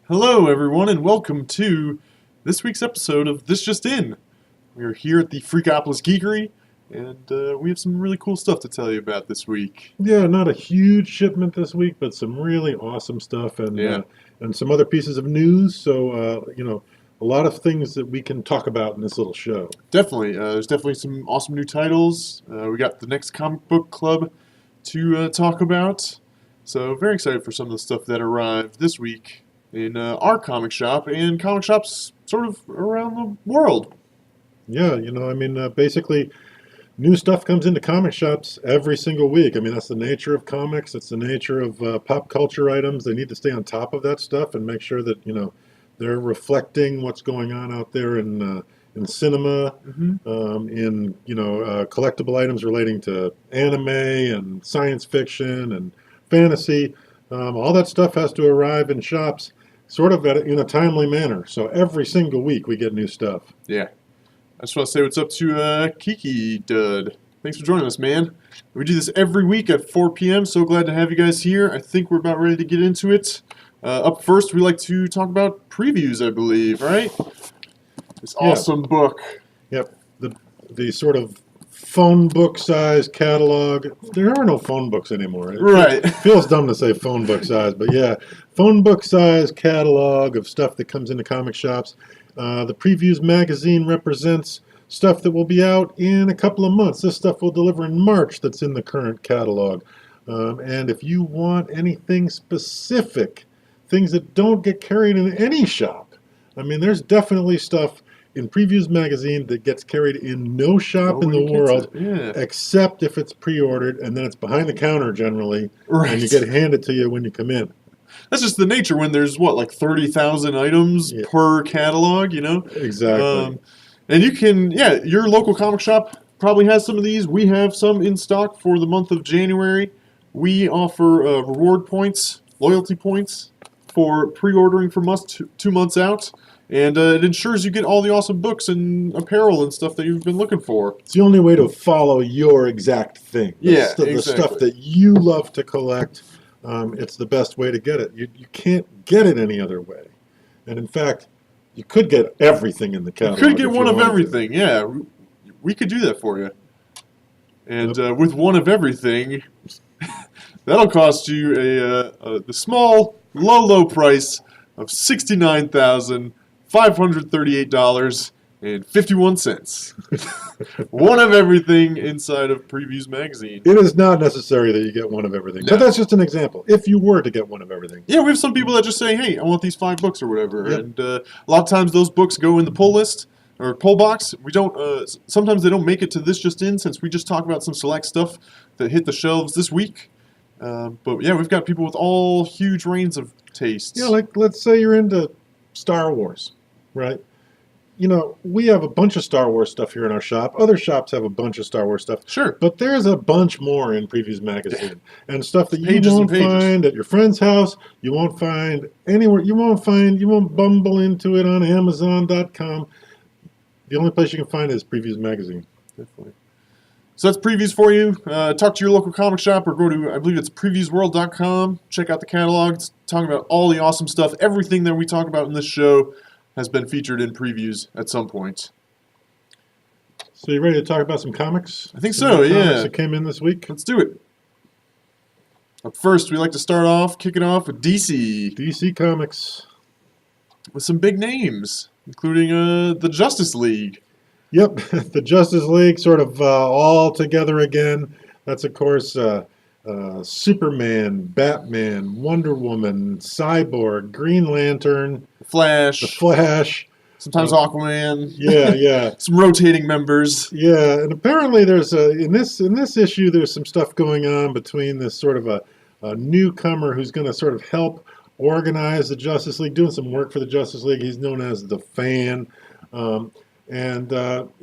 Hello, everyone, and welcome to this week's episode of This Just In. We are here at the Freakopolis Geekery, and we have some really cool stuff to tell you about this week. Yeah, not a huge shipment this week, but some really awesome stuff and some other pieces of news. So, a lot of things that we can talk about in this little show. Definitely, there's definitely some awesome new titles. We got the next comic book club to talk about. So, very excited for some of the stuff that arrived this week in our comic shop and comic shops sort of around the world. Yeah, basically, new stuff comes into comic shops every single week. I mean, that's the nature of comics. It's the nature of pop culture items. They need to stay on top of that stuff and make sure that, they're reflecting what's going on out there in cinema, collectible items relating to anime and science fiction and fantasy. All that stuff has to arrive in shops sort of in a timely manner. So every single week we get new stuff. Yeah. I just want to say what's up to Kiki Dud. Thanks for joining us, man. We do this every week at 4 p.m. So glad to have you guys here. I think we're about ready to get into it. Up first, we like to talk about previews, I believe, right? This awesome book. Yep. The sort of phone book size catalog. There are no phone books anymore. Right. It feels dumb to say phone book size, but yeah, phone book size catalog of stuff that comes into comic shops. The Previews magazine represents stuff that will be out in a couple of months. This stuff will deliver in March that's in the current catalog. And if you want anything specific, things that don't get carried in any shop, I mean, there's definitely stuff in Previews magazine that gets carried in no shop in the world, except if it's pre-ordered, and then it's behind the counter generally, and you get handed to you when you come in. That's just the nature when there's, like 30,000 items per catalog, Exactly. And you can, your local comic shop probably has some of these. We have some in stock for the month of January. We offer reward points, loyalty points, for pre-ordering from us 2 months out. And it ensures you get all the awesome books and apparel and stuff that you've been looking for. It's the only way to follow your exact thing. The stuff that you love to collect. It's the best way to get it. You can't get it any other way. And in fact, you could get everything in the catalog. You could get one of everything, yeah. We could do that for you. And with one of everything, that'll cost you the small, low price of $69,538.51. One of everything inside of Previews magazine. It is not necessary that you get one of everything. No. But that's just an example. If you were to get one of everything. Yeah, we have some people that just say, hey, I want these 5 books or whatever. Yep. And a lot of times those books go in the pull list or pull box. We don't. Sometimes they don't make it to This Just In, since we just talk about some select stuff that hit the shelves this week. But yeah, we've got people with all huge range of tastes. Yeah, like let's say you're into Star Wars, right? We have a bunch of Star Wars stuff here in our shop. Other shops have a bunch of Star Wars stuff. Sure. But there's a bunch more in Previews magazine. And stuff that you won't find at your friend's house, you won't find anywhere, you won't bumble into it on Amazon.com. The only place you can find it is Previews magazine. Definitely. So that's previews for you. Talk to your local comic shop or go to, I believe it's previewsworld.com. Check out the catalog. It's talking about all the awesome stuff. Everything that we talk about in this show has been featured in previews at some point. So you ready to talk about some comics? I think so, yeah. Comics that came in this week? Let's do it. Up first, we like to kick it off with DC. DC Comics. With some big names, including the Justice League. Yep, the Justice League sort of all together again. That's, of course, Superman, Batman, Wonder Woman, Cyborg, Green Lantern, The Flash, sometimes Aquaman. Yeah. Some rotating members. Yeah, and apparently there's in this issue there's some stuff going on between this sort of a newcomer who's going to sort of help organize the Justice League, doing some work for the Justice League. He's known as the Fan. And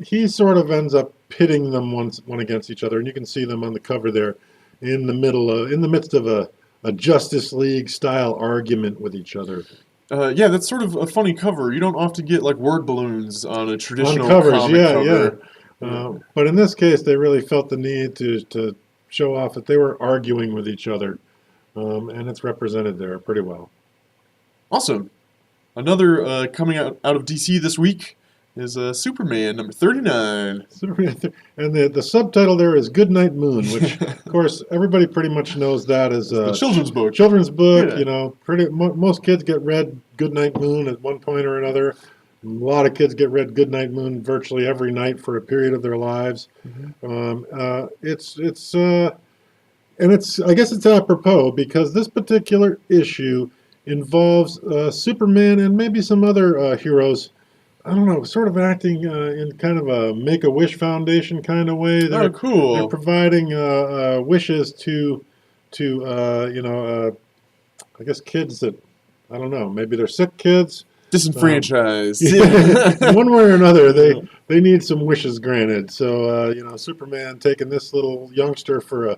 he sort of ends up pitting them one against each other, and you can see them on the cover there, in the midst of a Justice League style argument with each other. Yeah, that's sort of a funny cover. You don't often get like word balloons on a traditional covers, comic cover. But in this case, they really felt the need to show off that they were arguing with each other, and it's represented there pretty well. Awesome. Another coming out of DC this week is Superman number 39. And the subtitle there is Goodnight Moon, which, of course, everybody pretty much knows that as The a children's book. Children's book, Yeah. you know, most kids get read Goodnight Moon at one point or another. A lot of kids get read Goodnight Moon virtually every night for a period of their lives. I guess it's apropos because this particular issue involves Superman and maybe some other heroes. I don't know, sort of acting in kind of a Make-A-Wish Foundation kind of way. Oh, cool. They're providing wishes to I guess kids that, I don't know, maybe they're sick kids. Disenfranchised. One way or another, they need some wishes granted. So Superman taking this little youngster for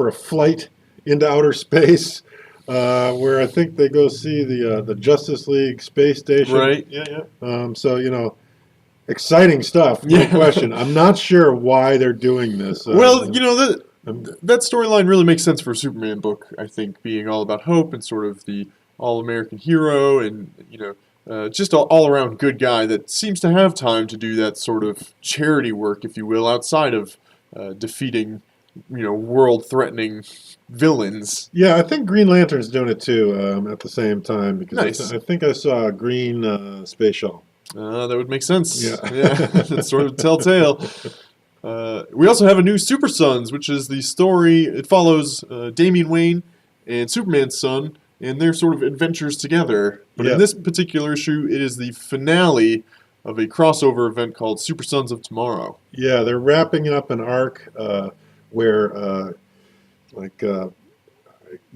a flight into outer space, where I think they go see the Justice League space station. Right. Yeah. So exciting stuff. No question. I'm not sure why they're doing this. Well, that storyline really makes sense for a Superman book. I think being all about hope and sort of the all-American hero, and just all around good guy that seems to have time to do that sort of charity work, if you will, outside of defeating world-threatening villains. Yeah, I think Green Lantern's doing it too at the same time because Nice. I think I saw a green space shuttle. That would make sense. Yeah. That's sort of telltale. We also have a new Super Sons, which is the story. It follows Damian Wayne and Superman's son and their sort of adventures together. But in this particular issue, it is the finale of a crossover event called Super Sons of Tomorrow. Yeah, they're wrapping up an arc where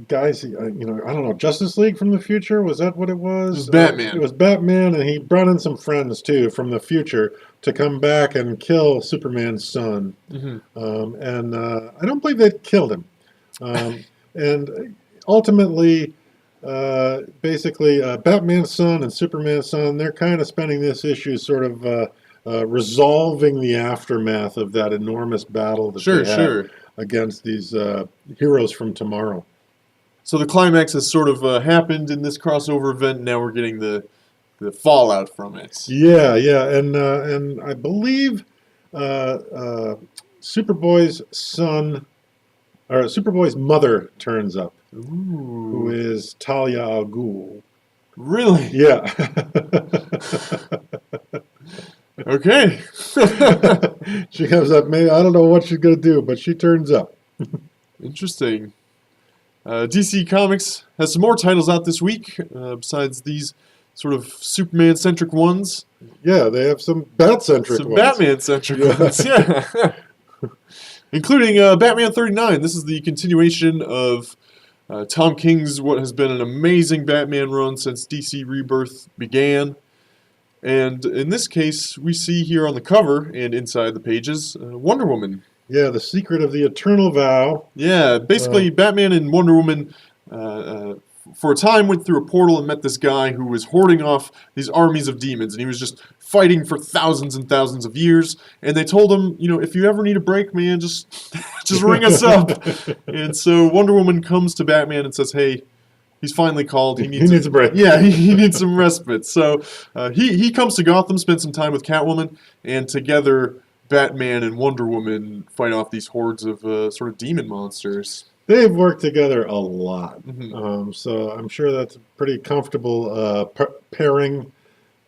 guys, I don't know, Justice League from the future, was that what it was? It was Batman. It was Batman, and he brought in some friends too from the future to come back and kill Superman's son. And I don't believe they killed him. And ultimately, basically, Batman's son and Superman's son, they're kind of spending this issue sort of resolving the aftermath of that enormous battle that they had against these heroes from tomorrow. So the climax has sort of happened in this crossover event. Now we're getting the fallout from it. Yeah, and I believe Superboy's son, or Superboy's mother, turns up, who is Talia al Ghul. Really? Yeah. Okay. She comes up. Maybe I don't know what she's gonna do, but she turns up. Interesting. DC Comics has some more titles out this week, besides these sort of Superman-centric ones. Yeah, they have some Bat-centric ones. Some Batman-centric ones, yeah. Including Batman 39. This is the continuation of Tom King's what has been an amazing Batman run since DC Rebirth began. And in this case, we see here on the cover and inside the pages, Wonder Woman. Yeah, the secret of the eternal vow. Yeah, basically Batman and Wonder Woman for a time went through a portal and met this guy who was hoarding off these armies of demons, and he was just fighting for thousands and thousands of years. And they told him, if you ever need a break, man, just ring us up. And so Wonder Woman comes to Batman and says, hey, he's finally called. He needs a break. Yeah, he needs some respite. So he comes to Gotham, spends some time with Catwoman, and together Batman and Wonder Woman fight off these hordes of sort of demon monsters. They've worked together a lot. So I'm sure that's a pretty comfortable pairing.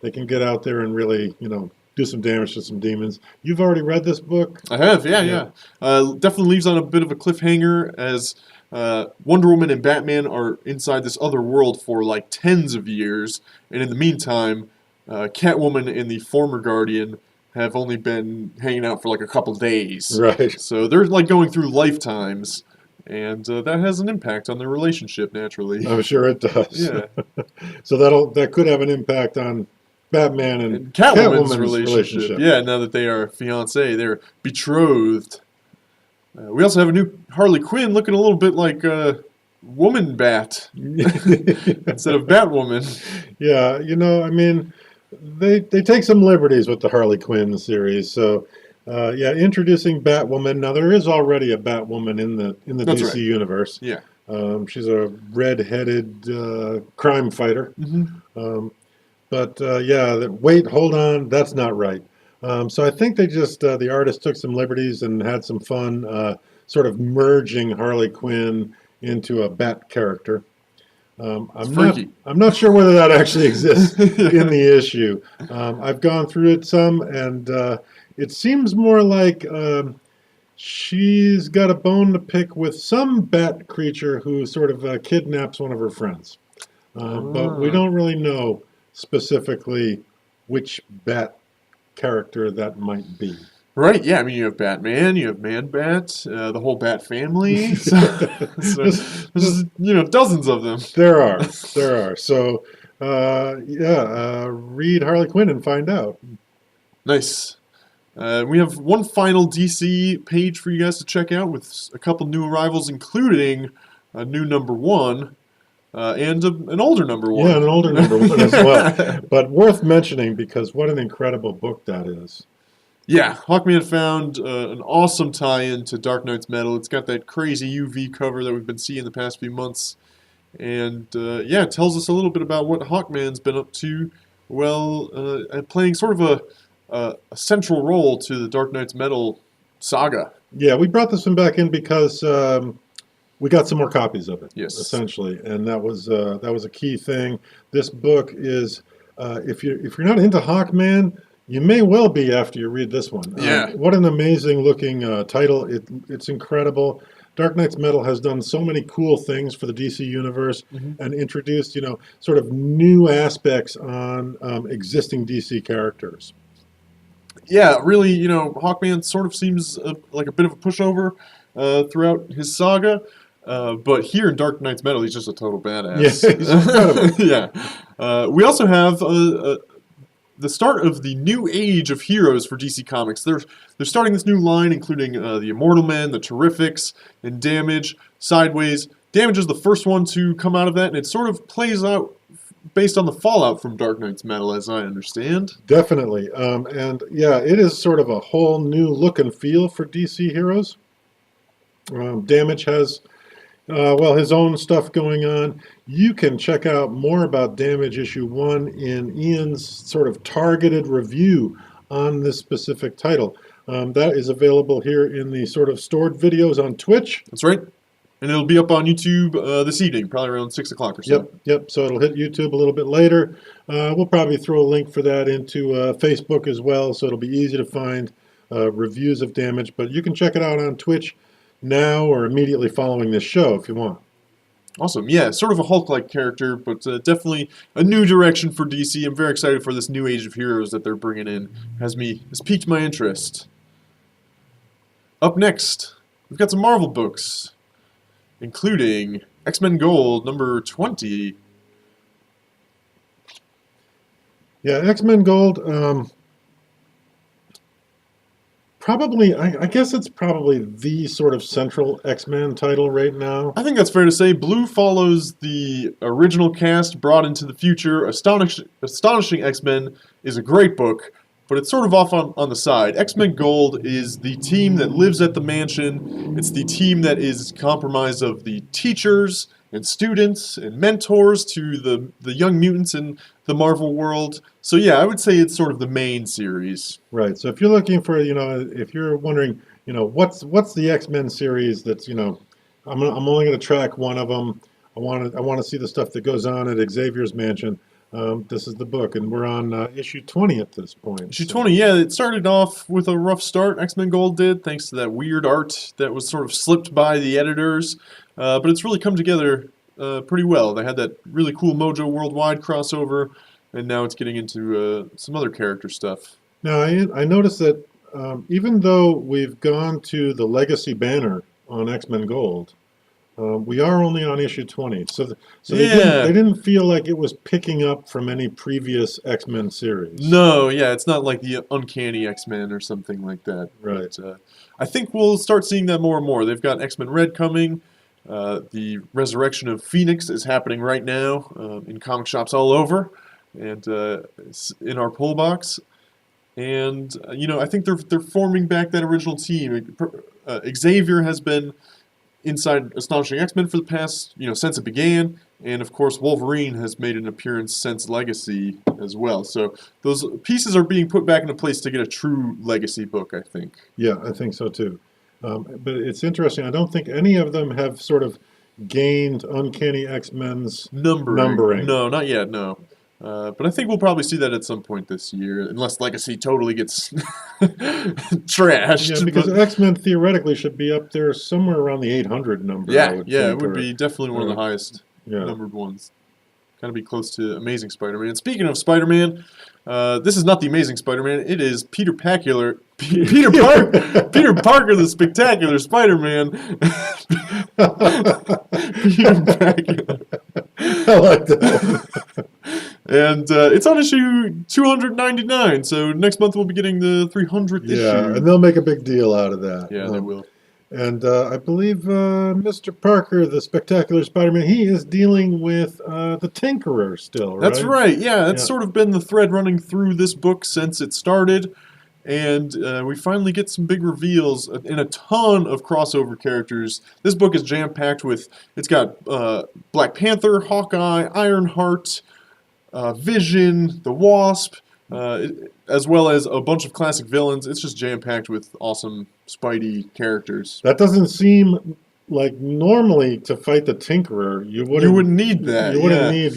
They can get out there and really, do some damage to some demons. You've already read this book? I have, yeah. Definitely leaves on a bit of a cliffhanger as Wonder Woman and Batman are inside this other world for like tens of years. And in the meantime, Catwoman and the former Guardian have only been hanging out for like a couple days. Right. So they're like going through lifetimes, and that has an impact on their relationship naturally. I'm sure it does. Yeah. So that could have an impact on Batman and Catwoman's relationship. Yeah, now that they are fiancé, they're betrothed. We also have a new Harley Quinn looking a little bit like Woman Bat instead of Batwoman. Yeah, They take some liberties with the Harley Quinn series. So, introducing Batwoman. Now there is already a Batwoman in the That's DC right. universe. Yeah. She's a red-headed crime fighter. But wait, hold on, that's not right. So I think they just the artist took some liberties and had some fun, sort of merging Harley Quinn into a Bat character. It's freaky. I'm not sure whether that actually exists in Yeah. the issue. I've gone through it some, and it seems more like she's got a bone to pick with some Bat creature who sort of kidnaps one of her friends. But we Ah. don't really know specifically which Bat character that might be. Right, yeah, I mean, you have Batman, you have Man-Bat, the whole Bat family, so, so This, there's, dozens of them. there are. So, read Harley Quinn and find out. Nice. We have one final DC page for you guys to check out with a couple new arrivals, including a new number one and an older number one. Yeah, an older number one as well. But worth mentioning because what an incredible book that is. Yeah, Hawkman found an awesome tie-in to Dark Knight's Metal. It's got that crazy UV cover that we've been seeing the past few months. And it tells us a little bit about what Hawkman's been up to, playing sort of a central role to the Dark Knight's Metal saga. Yeah, we brought this one back in because we got some more copies of it, Yes. essentially, and that was a key thing. This book is, if you're not into Hawkman, you may well be after you read this one. Yeah. What an amazing looking title! It's incredible. Dark Knight's Metal has done so many cool things for the DC universe and introduced, sort of new aspects on existing DC characters. Yeah, really, Hawkman sort of seems like a bit of a pushover throughout his saga. But here in Dark Knight's Metal, he's just a total badass. Yeah, he's incredible. Yeah. We also have the start of the new age of heroes for DC Comics. They're starting this new line, including the Immortal Men, the Terrifics, and Damage, Sideways. Damage is the first one to come out of that, and it sort of plays out based on the fallout from Dark Knight's Metal, as I understand. Definitely. It is sort of a whole new look and feel for DC heroes. Damage has, his own stuff going on. You can check out more about Damage issue 1 in Ian's sort of targeted review on this specific title. That is available here in the sort of stored videos on Twitch. That's right. And it'll be up on YouTube this evening, probably around 6 o'clock or so. Yep. So it'll hit YouTube a little bit later. We'll probably throw a link for that into Facebook as well, so it'll be easy to find reviews of Damage. But you can check it out on Twitch now or immediately following this show if you want. Awesome. Yeah, sort of a Hulk-like character, but definitely a new direction for DC. I'm very excited for this new age of heroes that they're bringing in. Has piqued my interest. Up next, we've got some Marvel books, including X-Men Gold number 20. Yeah, X-Men Gold, probably, I guess it's probably the sort of central X-Men title right now. I think that's fair to say. Blue follows the original cast brought into the future. Astonishing X-Men is a great book, but it's sort of off on the side. X-Men Gold is the team that lives at the mansion. It's the team that is comprised of the teachers and students and mentors to the young mutants in the Marvel world. So yeah, I would say it's sort of the main series. Right. So if you're looking for, if you're wondering, what's the X-Men series that's, I'm only going to track one of them. I want to see the stuff that goes on at Xavier's mansion. This is the book, and we're on issue 20 at this point. Issue 20, yeah, it started off with a rough start, X-Men Gold did, thanks to that weird art that was sort of slipped by the editors. But it's really come together pretty well. They had that really cool Mojo Worldwide crossover, and now it's getting into some other character stuff. Now, I noticed that even though we've gone to the Legacy banner on X-Men Gold, we are only on issue 20, so they didn't feel like it was picking up from any previous X-Men series. No, yeah, it's not like the Uncanny X-Men or something like that. Right. But, I think we'll start seeing that more and more. They've got X-Men Red coming. The Resurrection of Phoenix is happening right now in comic shops all over, and it's in our pull box. And I think they're forming back that original team. Xavier has been inside Astonishing X-Men for the past, since it began. And of course, Wolverine has made an appearance since Legacy as well. So those pieces are being put back into place to get a true Legacy book, I think. Yeah, I think so too. But it's interesting. I don't think any of them have sort of gained Uncanny X-Men's numbering. No, not yet, no. But I think we'll probably see that at some point this year, unless Legacy totally gets trashed. Yeah, because X-Men theoretically should be up there somewhere around the 800 number. I would it think, would be definitely one of the highest yeah. numbered ones. Kind of be close to Amazing Spider-Man. Speaking of Spider-Man, this is not the Amazing Spider-Man. It is Peter Parker, Peter Parker, the Spectacular Spider-Man. Peter Parker. I like that. And it's on issue 299, so next month we'll be getting the 300th issue. Yeah, and they'll make a big deal out of that. Yeah, they will. And I believe Mr. Parker, the Spectacular Spider-Man, he is dealing with the Tinkerer still, right? That's right, yeah. That's sort of been the thread running through this book since it started. And we finally get some big reveals in a ton of crossover characters. This book is jam-packed with, it's got Black Panther, Hawkeye, Ironheart, Vision, the Wasp, as well as a bunch of classic villains. It's just jam-packed with awesome Spidey characters. That doesn't seem like normally to fight the Tinkerer, you wouldn't need that. You wouldn't need,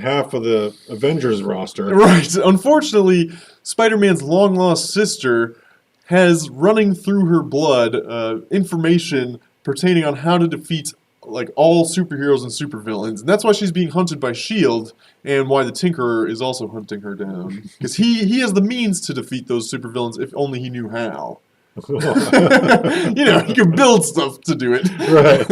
half of the Avengers roster. Right. Unfortunately, Spider-Man's long-lost sister has running through her blood information pertaining on how to defeat all superheroes and supervillains. And that's why she's being hunted by S.H.I.E.L.D. and why the Tinkerer is also hunting her down. Because he has the means to defeat those supervillains if only he knew how. He can build stuff to do it. Right.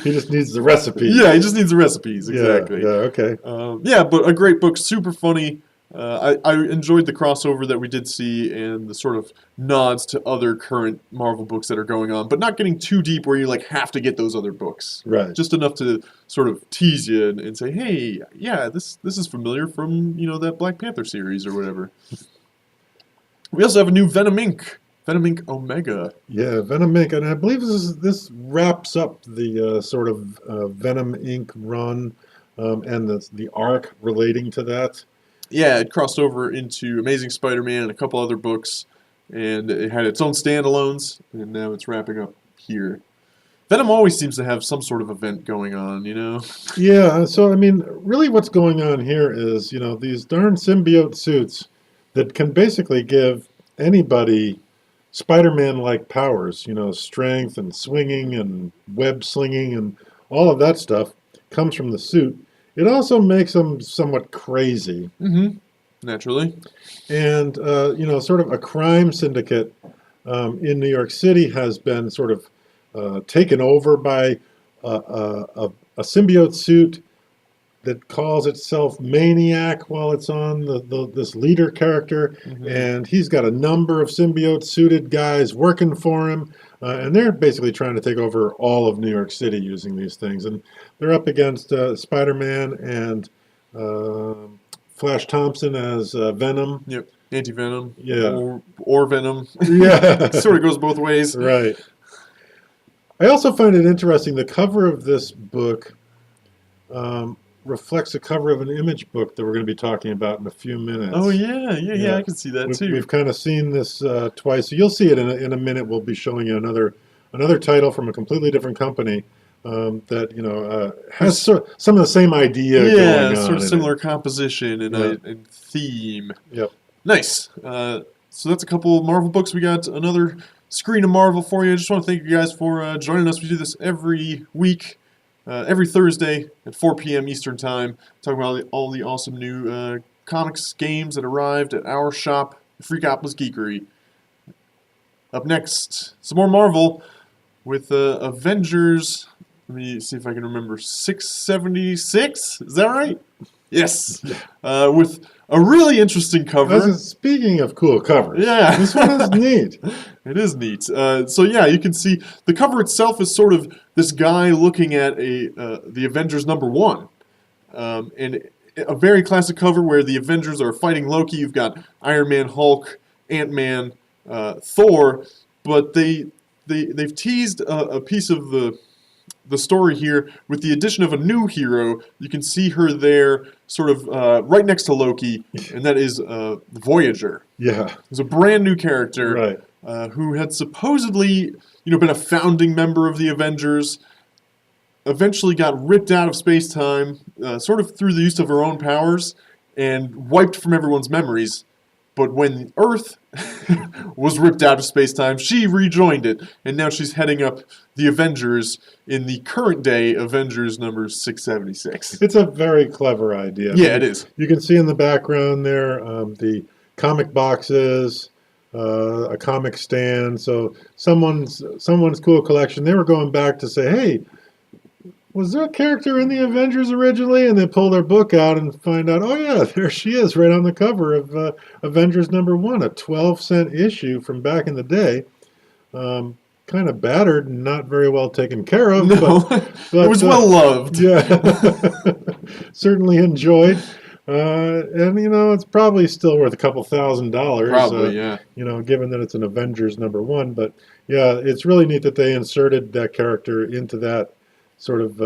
He just needs the recipes. Yeah, he just needs the recipes, exactly. Yeah, okay. But a great book, super funny. I enjoyed the crossover that we did see and the sort of nods to other current Marvel books that are going on, but not getting too deep where you have to get those other books. Right. Just enough to sort of tease you and say, hey, yeah, this is familiar from, that Black Panther series or whatever. We also have a new Venom Inc. Venom Inc. Omega. Yeah, Venom Inc. And I believe this wraps up the sort of Venom Inc. run and the arc relating to that. Yeah, it crossed over into Amazing Spider-Man and a couple other books, and it had its own standalones, and now it's wrapping up here. Venom always seems to have some sort of event going on, Yeah, so, really what's going on here is, these darn symbiote suits that can basically give anybody Spider-Man-like powers, strength and swinging and web slinging and all of that stuff comes from the suit. It also makes them somewhat crazy. Mm-hmm. Naturally. And, sort of a crime syndicate in New York City has been sort of taken over by a symbiote suit that calls itself Maniac while it's on this leader character. Mm-hmm. And he's got a number of symbiote-suited guys working for him. And they're basically trying to take over all of New York City using these things. And they're up against Spider-Man and Flash Thompson as Venom. Yep, Anti-Venom. Yeah. Or Venom. Yeah. Sort of goes both ways. Right. I also find it interesting, the cover of this book reflects the cover of an Image book that we're going to be talking about in a few minutes. Oh, yeah, I can see that too. We've kind of seen this twice. So you'll see it in a minute. We'll be showing you another title from a completely different company that, has some of the same idea going on. Yeah, sort of similar composition and theme. Yep. Nice. So that's a couple Marvel books. We got another screen of Marvel for you. I just want to thank you guys for joining us. We do this every week. Every Thursday at 4 p.m. Eastern Time, talking about all the awesome new comics games that arrived at our shop, Freakopolis Geekery. Up next, some more Marvel with Avengers. Let me see if I can remember. 676? Is that right? Yes. With a really interesting cover. Speaking of cool covers, yeah, this one is neat. It is neat. So yeah, you can see the cover itself is sort of this guy looking at the Avengers #1, and a very classic cover where the Avengers are fighting Loki. You've got Iron Man, Hulk, Ant-Man, Thor, but they they've teased a piece of the story here with the addition of a new hero. You can see her there, sort of right next to Loki, and that is Voyager. Yeah. Who's a brand new character, Right. who had supposedly, been a founding member of the Avengers. Eventually got ripped out of space-time, sort of through the use of her own powers, and wiped from everyone's memories. But when Earth was ripped out of space-time, she rejoined it, and now she's heading up the Avengers in the current day Avengers number 676. It's a very clever idea. Yeah, it is. You can see in the background there the comic boxes, a comic stand. So someone's cool collection. They were going back to say, hey, was there a character in the Avengers originally? And they pull their book out and find out, oh yeah, there she is right on the cover of Avengers number 1, a 12-cent issue from back in the day. Kind of battered and not very well taken care of. No, but it was well loved. Yeah, certainly enjoyed. And it's probably still worth a couple $1,000s. Probably, yeah. Given that it's an Avengers number 1. But yeah, it's really neat that they inserted that character into that sort of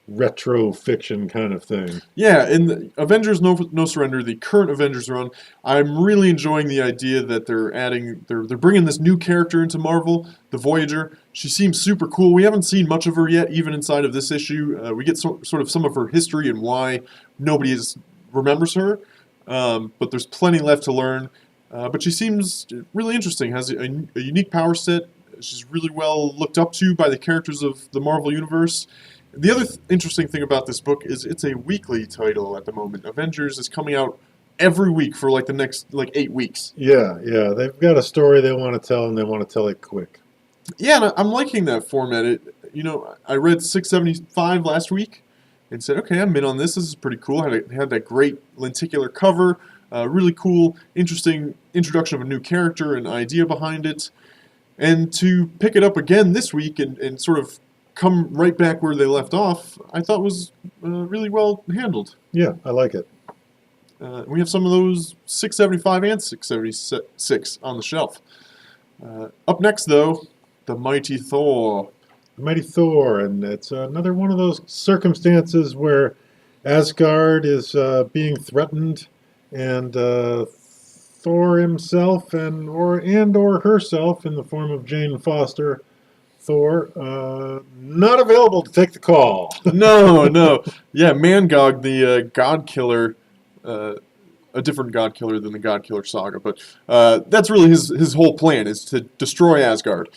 retro fiction kind of thing. Yeah, in the Avengers No Surrender, the current Avengers run, I'm really enjoying the idea that they're bringing this new character into Marvel, the Voyager. She seems super cool. We haven't seen much of her yet, even inside of this issue. We get sort of some of her history and why nobody remembers her, but there's plenty left to learn. But she seems really interesting, has a unique power set. She's really well looked up to by the characters of the Marvel Universe. The other interesting thing about this book is it's a weekly title at the moment. Avengers is coming out every week for the next 8 weeks. Yeah. They've got a story they want to tell, and they want to tell it quick. Yeah, and I'm liking that format. I read 675 last week and said, okay, I'm in on this. This is pretty cool. Had that great lenticular cover, really cool, interesting introduction of a new character and idea behind it. And to pick it up again this week and sort of come right back where they left off, I thought was really well handled. Yeah, I like it. We have some of those 675 and 676 on the shelf. Up next, though, the Mighty Thor. The Mighty Thor, and it's another one of those circumstances where Asgard is being threatened, and Thor himself or herself in the form of Jane Foster, Thor, not available to take the call. No. Yeah, Mangog, the God Killer, a different God Killer than the God Killer saga, but that's really his whole plan, is to destroy Asgard.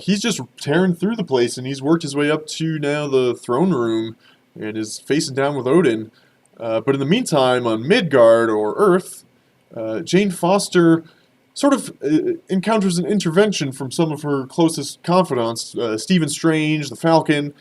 He's just tearing through the place, and he's worked his way up to now the throne room and is facing down with Odin. But in the meantime, on Midgard, or Earth, Jane Foster sort of encounters an intervention from some of her closest confidants, Stephen Strange, the Falcon,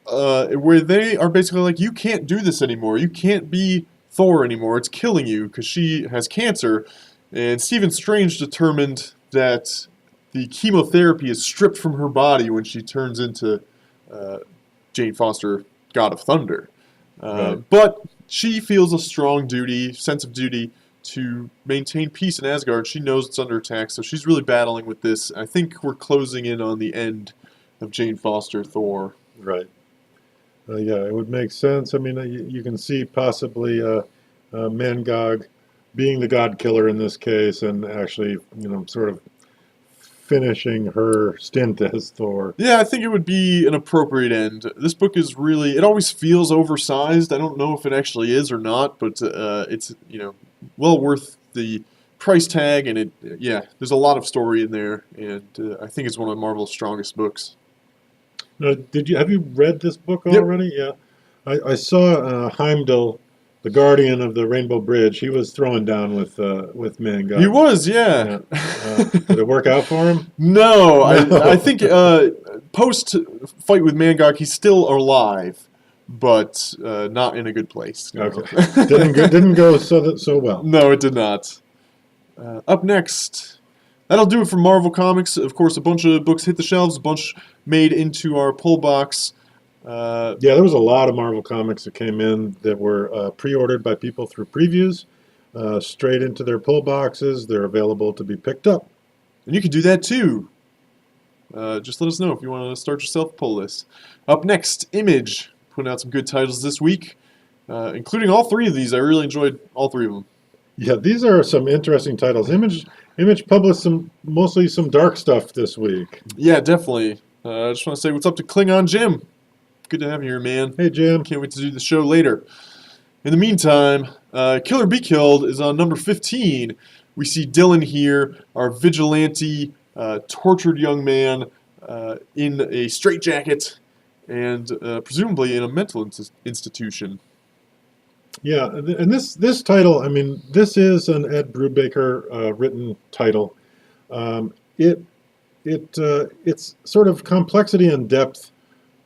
where they are basically like, you can't do this anymore. You can't be Thor anymore. It's killing you, because she has cancer. And Stephen Strange determined that the chemotherapy is stripped from her body when she turns into Jane Foster, God of Thunder. Right. But she feels a strong sense of duty to maintain peace in Asgard. She knows it's under attack, so she's really battling with this. I think we're closing in on the end of Jane Foster Thor. Right. Yeah, it would make sense. I mean, you can see possibly Mangog being the God Killer in this case, and actually, sort of finishing her stint as Thor. Yeah, I think it would be an appropriate end. This book is really, it always feels oversized. I don't know if it actually is or not, but it's, well worth the price tag, and there's a lot of story in there, and I think it's one of Marvel's strongest books. Now, have you read this book Yep. already? Yeah. I saw Heimdall, the guardian of the Rainbow Bridge. He was throwing down with Mangog. He was, yeah. Did it work out for him? No, I think post fight with Mangog, he's still alive, but not in a good place. No. Okay. Didn't go so well. No, it did not. Up next, that'll do it for Marvel Comics. Of course, a bunch of books hit the shelves, a bunch made into our pull box. Yeah, there was a lot of Marvel Comics that came in that were pre-ordered by people through previews, straight into their pull boxes. They're available to be picked up. And you can do that too. just let us know if you want to start yourself a pull list. Up next, Image, putting out some good titles this week, including all three of these. I really enjoyed all three of them. Yeah, these are some interesting titles. Image published mostly some dark stuff this week. Yeah, definitely. I just want to say what's up to Klingon Jim. Good to have you here, man. Hey, Jim. Can't wait to do the show later. In the meantime, Kill or Be Killed is on number 15. We see Dylan here, our vigilante, tortured young man in a straitjacket and presumably in a mental institution. Yeah, and this title, I mean, this is an Ed Brubaker written title. It's sort of complexity and depth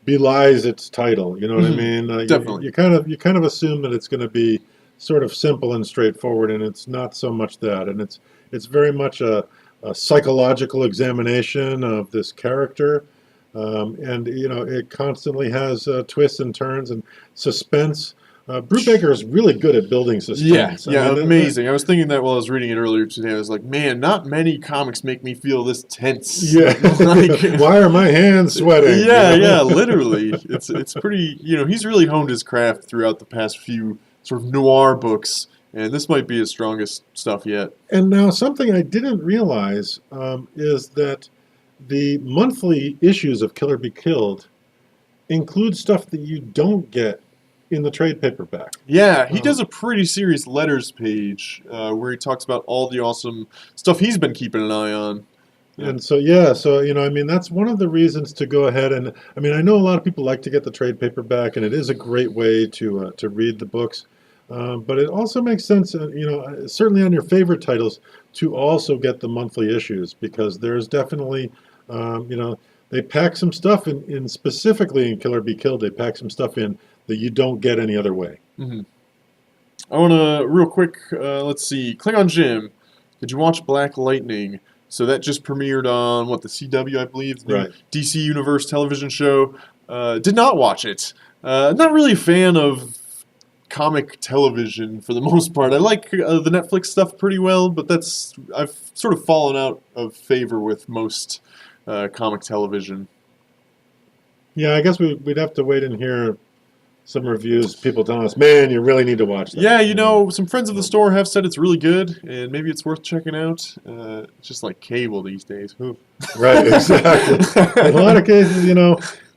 belies its title. You know what I mean? Definitely. You kind of assume that it's going to be sort of simple and straightforward, and it's not so much that. And it's very much a psychological examination of this character, and it constantly has twists and turns and suspense. Brubaker is really good at building suspense. Yeah, amazing. I was thinking that while I was reading it earlier today. I was like, man, not many comics make me feel this tense. Yeah. Why are my hands sweating? Yeah, literally. It's pretty, he's really honed his craft throughout the past few sort of noir books, and this might be his strongest stuff yet. And now something I didn't realize is that the monthly issues of Kill or Be Killed include stuff that you don't get in the trade paperback. Yeah, he does a pretty serious letters page where he talks about all the awesome stuff he's been keeping an eye on. Yeah. And so I mean, that's one of the reasons to go ahead and, I mean, I know a lot of people like to get the trade paperback, and it is a great way to read the books. But it also makes sense, certainly on your favorite titles, to also get the monthly issues, because there's definitely, they pack some stuff in specifically in Kill or Be Killed. They pack some stuff in that you don't get any other way. Mm-hmm. I want to, real quick, let's see. Klingon Jim, did you watch Black Lightning? So that just premiered on, the CW, I believe, the Right. DC Universe television show. Did not watch it. Not really a fan of comic television for the most part. I like the Netflix stuff pretty well, but I've sort of fallen out of favor with most comic television. Yeah, I guess we'd have to wait and hear some reviews, people telling us, man, you really need to watch that. Yeah, some friends of the store have said it's really good, and maybe it's worth checking out. It's just like cable these days. Ooh. Right, exactly. In a lot of cases,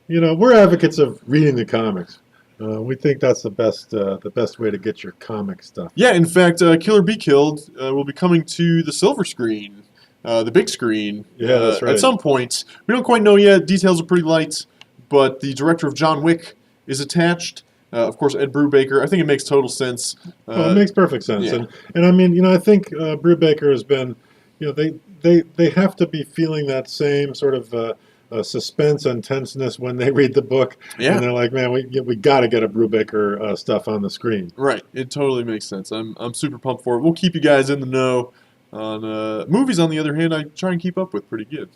we're advocates of reading the comics. We think that's the best way to get your comic stuff. Yeah, in fact, Kill or Be Killed will be coming to the silver screen, the big screen. Yeah, that's right. At some point. We don't quite know yet. Details are pretty light, but the director of John Wick is attached. Of course, Ed Brubaker. I think it makes total sense. Well, it makes perfect sense. Yeah. And I mean, I think Brubaker has been, they have to be feeling that same sort of suspense and tenseness when they read the book. Yeah. And they're like, man, we got to get a Brubaker stuff on the screen. Right. It totally makes sense. I'm super pumped for it. We'll keep you guys in the know. On movies, on the other hand, I try and keep up with pretty good.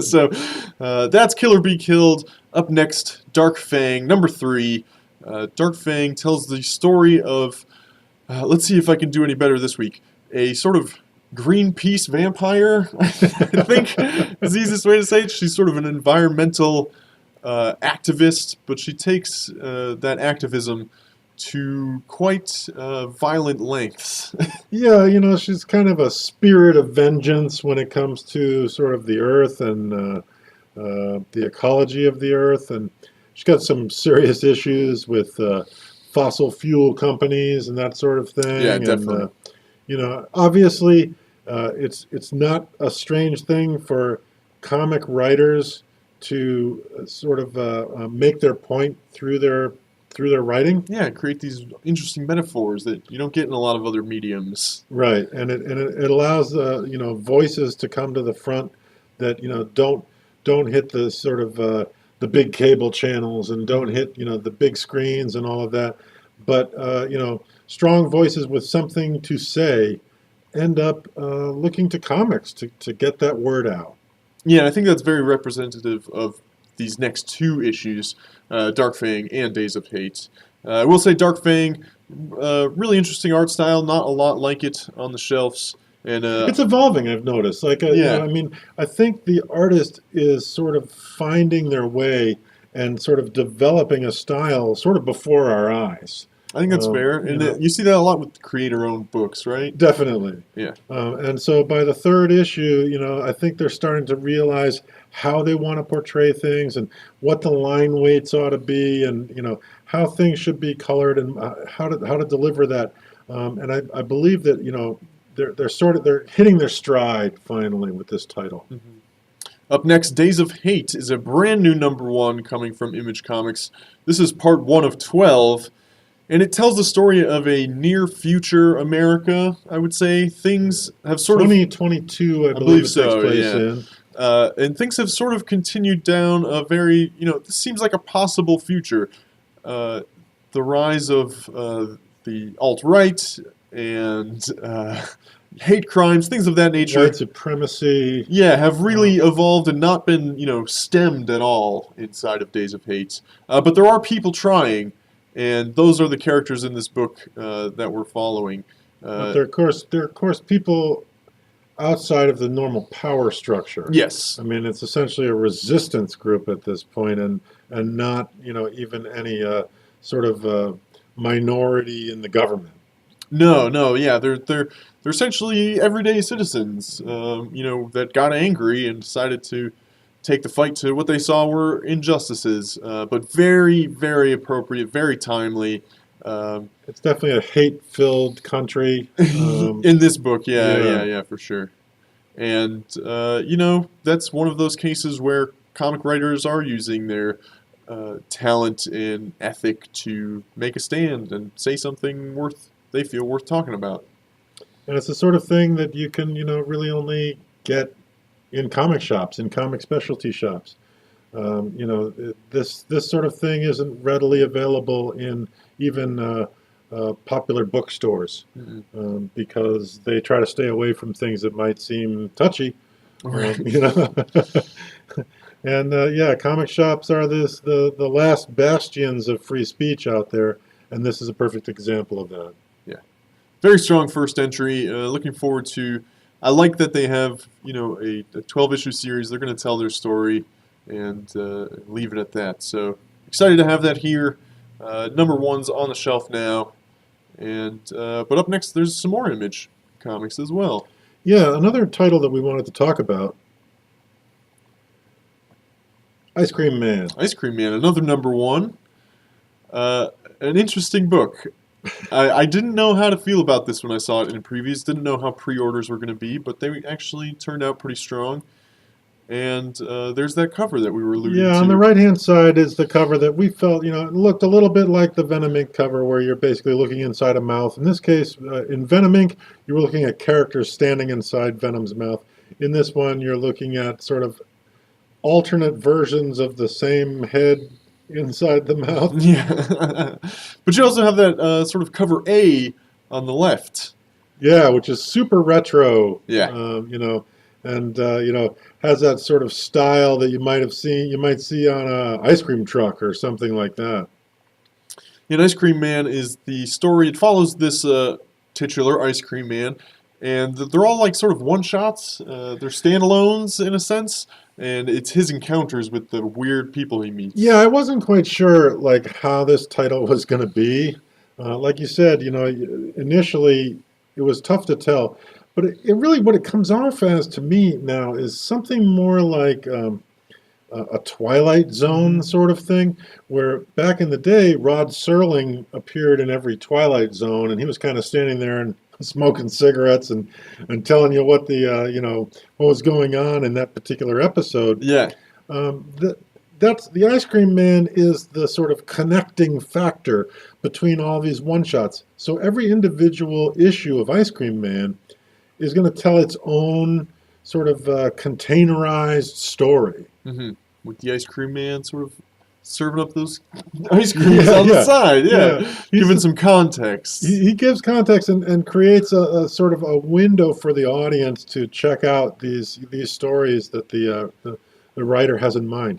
So that's Kill or Be Killed. Up next, Dark Fang, number 3. Dark Fang tells the story of, let's see if I can do any better this week, a sort of Greenpeace vampire, I think is the easiest way to say it. She's sort of an environmental activist, but she takes that activism to quite violent lengths. Yeah, she's kind of a spirit of vengeance when it comes to sort of the earth and the ecology of the earth. And she's got some serious issues with fossil fuel companies and that sort of thing. Yeah, definitely. And, obviously, it's not a strange thing for comic writers to sort of make their point through their writing. Yeah, create these interesting metaphors that you don't get in a lot of other mediums. Right, and it allows voices to come to the front that don't hit the sort of the big cable channels and don't hit the big screens and all of that, but strong voices with something to say end up looking to comics to get that word out. Yeah, and I think that's very representative of these next 2 issues, Dark Fang and Days of Hate. I will say Dark Fang, really interesting art style, not a lot like it on the shelves. And It's evolving, I've noticed. Like, yeah, I mean, I think the artist is sort of finding their way and sort of developing a style sort of before our eyes. I think that's fair. You And know, you see that a lot with creator-owned books, right? definitely. Yeah. And so by the third issue, I think they're starting to realize how they want to portray things and what the line weights ought to be, and how things should be colored, and how to deliver that. And I believe that they're hitting their stride finally with this title. Mhm. Up next, Days of Hate is a brand new #1 coming from Image Comics. This is part 1 of 12, and it tells the story of a near future America, I would say. Things have sort of, 2022, I I believe believe it takes so, place yeah. in. And things have sort of continued down a very, this seems like a possible future. Uh, the rise of the alt-right and hate crimes, things of that nature, White supremacy. yeah, have Uh, really evolved and not been, stemmed at all inside of Days of Hate. But there are people trying, and those are the characters in this book that we're following. but they're of course people outside of the normal power structure. Yes. I mean, it's essentially a resistance group at this point, and not even any sort of minority in the government. No, no, yeah, they're essentially everyday citizens, that got angry and decided to take the fight to what they saw were injustices, but very, very appropriate, very timely. Um, It's definitely a hate-filled country. in this book, yeah, yeah, Yeah, yeah, for sure. And that's one of those cases where comic writers are using their talent and ethic to make a stand and say something they feel worth talking about. and it's the sort of thing that you can really only get in comic shops, in comic specialty shops. This sort of thing isn't readily available in even popular bookstores, Mm-mm. because they try to stay away from things that might seem touchy. Right. You know, and yeah, comic shops are the last bastions of free speech out there, and this is a perfect example of that. Yeah. Very strong first entry. Looking forward to. I like that they have a 12-issue series. They're going to tell their story and leave it at that. So excited to have that here. #1's on the shelf now, and but up next there's some more Image comics as well. Yeah, another title that we wanted to talk about, Ice Cream Man. Ice Cream Man, another #1. An interesting book. I didn't know how to feel about this when I saw it in previews. Didn't know how pre-orders were going to be, but they actually turned out pretty strong. And there's that cover that we were alluding Yeah, to. on the right-hand side is the cover that we felt, it looked a little bit like the Venom Inc. cover where you're basically looking inside a mouth. In this case, in Venom Inc., you were looking at characters standing inside Venom's mouth. In this one, you're looking at sort of alternate versions of the same head inside the mouth. Yeah. But you also have that sort of cover A on the left. Yeah, which is super retro. Yeah. And has that sort of style that you might see on a ice cream truck or something like that. And Ice Cream Man is the story. It follows this titular Ice Cream Man, and they're all like sort of one-shots. They're standalones in a sense, and it's his encounters with the weird people he meets. Yeah, I wasn't quite sure like how this title was going to be. Like you said, initially it was tough to tell, but it really what it comes off as to me now is something more like a Twilight Zone sort of thing, where back in the day, Rod Serling appeared in every Twilight Zone, and he was kind of standing there and smoking cigarettes and telling you what what was going on in that particular episode. Yeah. That's the Ice Cream Man is the sort of connecting factor between all these one-shots. So every individual issue of Ice Cream Man is going to tell its own sort of containerized story. Mm-hmm. With the Ice Cream Man sort of serving up those ice creams on the side. Yeah. Giving some context. He gives context and creates a sort of a window for the audience to check out these stories that the writer has in mind.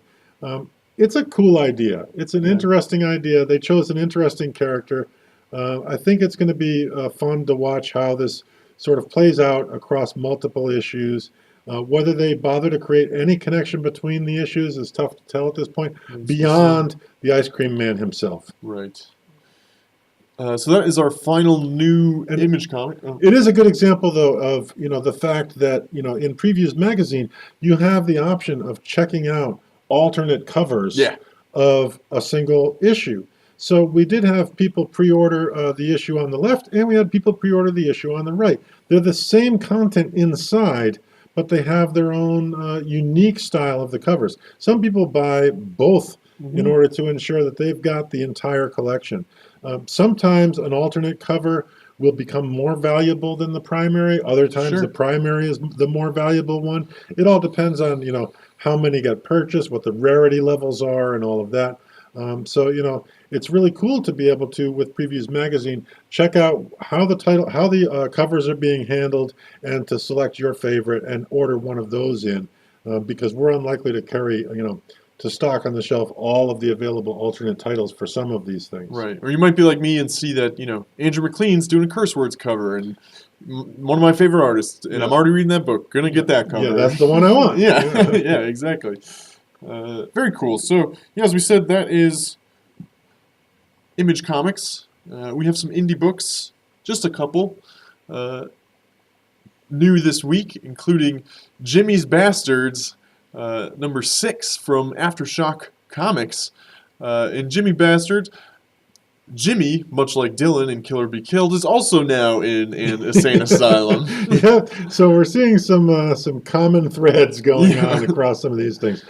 It's a cool idea. It's an interesting idea. They chose an interesting character. I think it's going to be fun to watch how this sort of plays out across multiple issues. Whether they bother to create any connection between the issues is tough to tell at this point, beyond the Ice Cream Man himself. Right. So that is our final new Image comic. Oh. It is a good example, though, of the fact that in Previews magazine you have the option of checking out alternate covers of a single issue. So we did have people pre-order the issue on the left, and we had people pre-order the issue on the right. They're the same content inside, but they have their own unique style of the covers. Some people buy both in order to ensure that they've got the entire collection. Sometimes an alternate cover will become more valuable than the primary. Other times the primary is the more valuable one. It all depends on how many get purchased, what the rarity levels are, and all of that. So it's really cool to be able to, with Previews magazine, check out how the covers are being handled, and to select your favorite and order one of those in, because we're unlikely to carry to stock on the shelf all of the available alternate titles for some of these things. Right. Or you might be like me and see that, Andrew McLean's doing a Curse Words cover, and one of my favorite artists, and I'm already reading that book. Gonna get that cover. Yeah, that's the one I want. yeah, yeah, exactly. Very cool. So, as we said, that is Image Comics. We have some indie books, just a couple, new this week, including Jimmy's Bastards, number 6 from Aftershock Comics. In Jimmy Bastards, Jimmy, much like Dylan in Kill or Be Killed, is also now in an insane asylum. Yeah, so we're seeing some common threads going on across some of these things.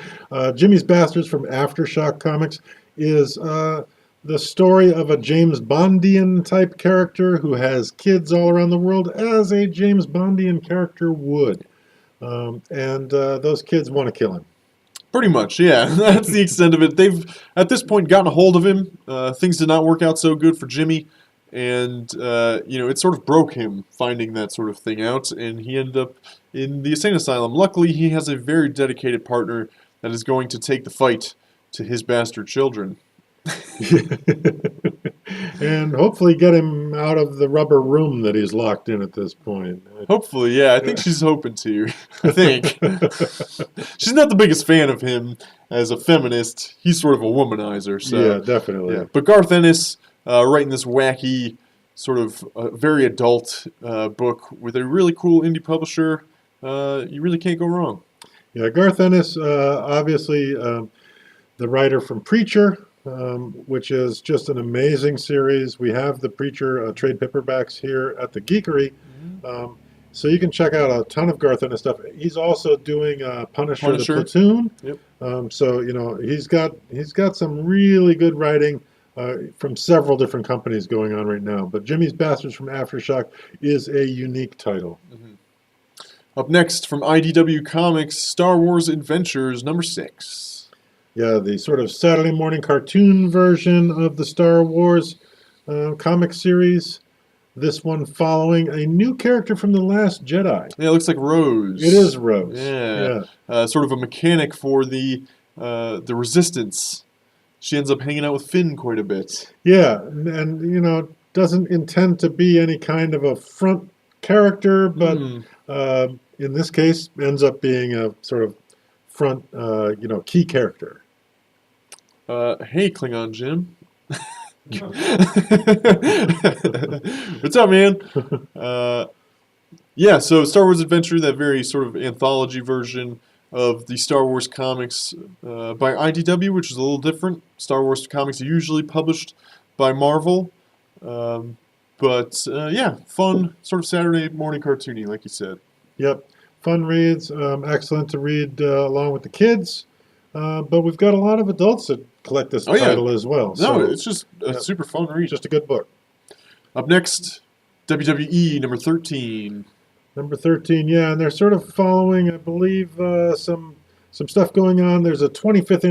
Jimmy's Bastards from Aftershock Comics is the story of a James Bondian type character who has kids all around the world, as a James Bondian character would. And those kids want to kill him. Pretty much, yeah. That's the extent of it. They've, at this point, gotten a hold of him. Things did not work out so good for Jimmy. And, it sort of broke him finding that sort of thing out. And he ended up in the insane asylum. Luckily, he has a very dedicated partner that is going to take the fight to his bastard children. And hopefully get him out of the rubber room that he's locked in at this point. Hopefully, yeah. I think she's hoping to. I think. She's not the biggest fan of him as a feminist. He's sort of a womanizer. So, yeah, definitely. Yeah. But Garth Ennis writing this wacky, sort of very adult book with a really cool indie publisher. You really can't go wrong. Yeah, Garth Ennis, obviously the writer from Preacher, which is just an amazing series. We have the Preacher trade paperbacks here at the Geekery. So you can check out a ton of Garth Ennis stuff. He's also doing Punisher, the Platoon. Yep. So he's got some really good writing from several different companies going on right now. But Jimmy's Bastards from Aftershock is a unique title. Up next from IDW Comics, Star Wars Adventures number 6. Yeah, the sort of Saturday morning cartoon version of the Star Wars comic series. This one following a new character from The Last Jedi. Yeah, it looks like Rose. It is Rose. Yeah. Sort of a mechanic for the Resistance. She ends up hanging out with Finn quite a bit. Yeah, and doesn't intend to be any kind of a front character, but in this case ends up being a sort of front, key character. Hey, Klingon Jim. What's up, man? So Star Wars Adventure, that very sort of anthology version of the Star Wars comics by IDW, which is a little different. Star Wars comics are usually published by Marvel. Fun, sort of Saturday morning cartoony, like you said. Yep. Fun reads, excellent to read along with the kids. But we've got a lot of adults that collect this title as well. No, it's just a super fun read. Just a good book. Up next, WWE number 13. Number 13, yeah, and they're sort of following, I believe, some stuff going on. There's a 25th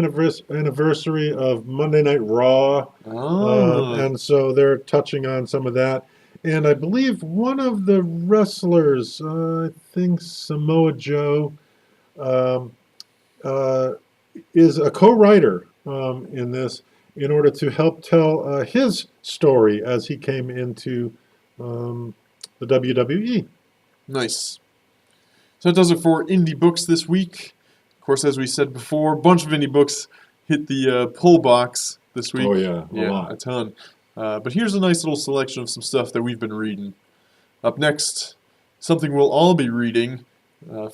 anniversary of Monday Night Raw, and so they're touching on some of that. And I believe one of the wrestlers, I think Samoa Joe, is a co-writer in this in order to help tell his story as he came into the WWE. Nice. So that does it for indie books this week. Of course, as we said before, a bunch of indie books hit the pull box this week. Oh yeah, a Yeah, lot. a ton. But here's a nice little selection of some stuff that we've been reading. Up next, something we'll all be reading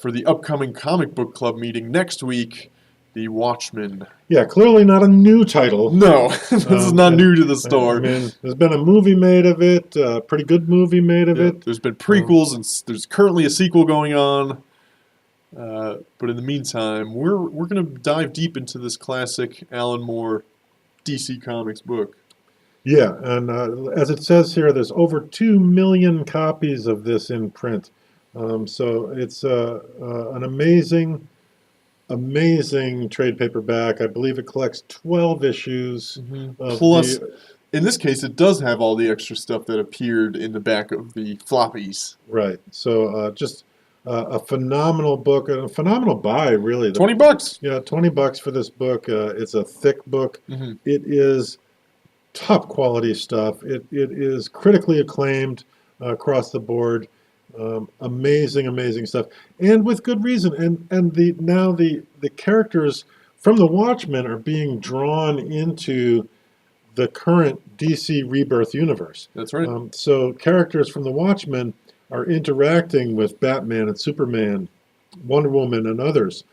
for the upcoming comic book club meeting next week, The Watchmen. Yeah, clearly not a new title. No, this is not new to the store. I mean, there's been a movie made of it, a pretty good movie made of Yeah, it. there's been prequels, and there's currently a sequel going on. But in the meantime, we're going to dive deep into this classic Alan Moore DC Comics book. Yeah, and as it says here, there's over 2 million copies of this in print. So it's an amazing trade paperback. I believe it collects 12 issues. Of Plus, in this case, it does have all the extra stuff that appeared in the back of the floppies. Right. So just a phenomenal book, a phenomenal buy, really. $20. Yeah, $20 for this book. It's a thick book. Mm-hmm. It is top quality stuff. It is critically acclaimed across the board. Amazing stuff, and with good reason. And the characters from the Watchmen are being drawn into the current DC Rebirth universe. That's right. So characters from the Watchmen are interacting with Batman and Superman, Wonder Woman, and others.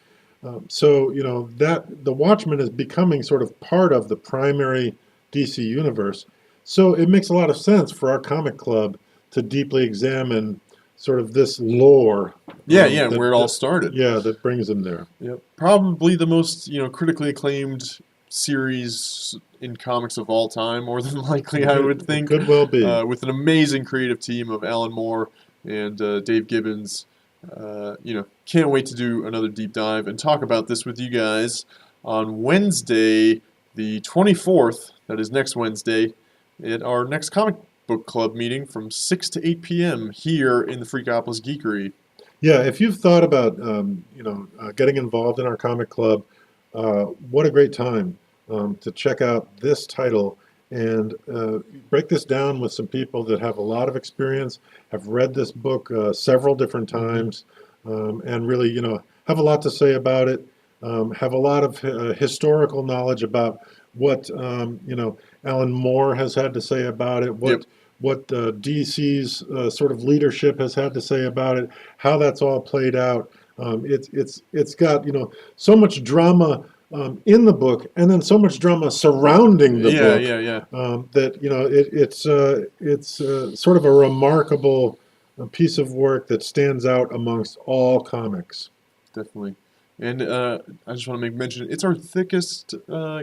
So you know that the Watchmen is becoming sort of part of the primary DC universe. So it makes a lot of sense for our comic club to deeply examine sort of this lore. Yeah, where it all started. Yeah, that brings them there. Yep. Probably the most, critically acclaimed series in comics of all time, more than likely, I would think. It could well be. With an amazing creative team of Alan Moore and Dave Gibbons. Can't wait to do another deep dive and talk about this with you guys on Wednesday, the 24th. That is next Wednesday, at our next comic book club meeting from 6 to 8 p.m. here in the Freakopolis Geekery. Yeah, if you've thought about getting involved in our comic club, what a great time to check out this title and break this down with some people that have a lot of experience, have read this book several different times, and really have a lot to say about it, have a lot of historical knowledge about what Alan Moore has had to say about it, what DC's sort of leadership has had to say about it, how that's all played out. It's got so much drama in the book, and then so much drama surrounding the book. That it's sort of a remarkable piece of work that stands out amongst all comics. Definitely. And I just want to make mention, it's our thickest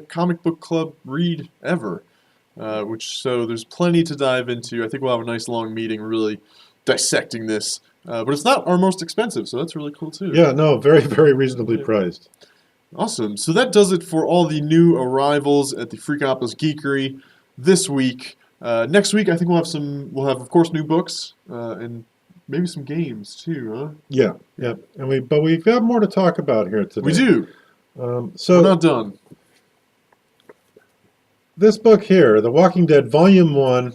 comic book club read ever, so there's plenty to dive into. I think we'll have a nice long meeting really dissecting this. But it's not our most expensive, so that's really cool too. Yeah, no, very, very reasonably priced. Awesome. So that does it for all the new arrivals at the Freakopolis Geekery this week. Next week, I think we'll have of course new books and maybe some games too, huh? Yeah. But we've got more to talk about here today. We do. So we're not done. This book here, The Walking Dead Volume 1,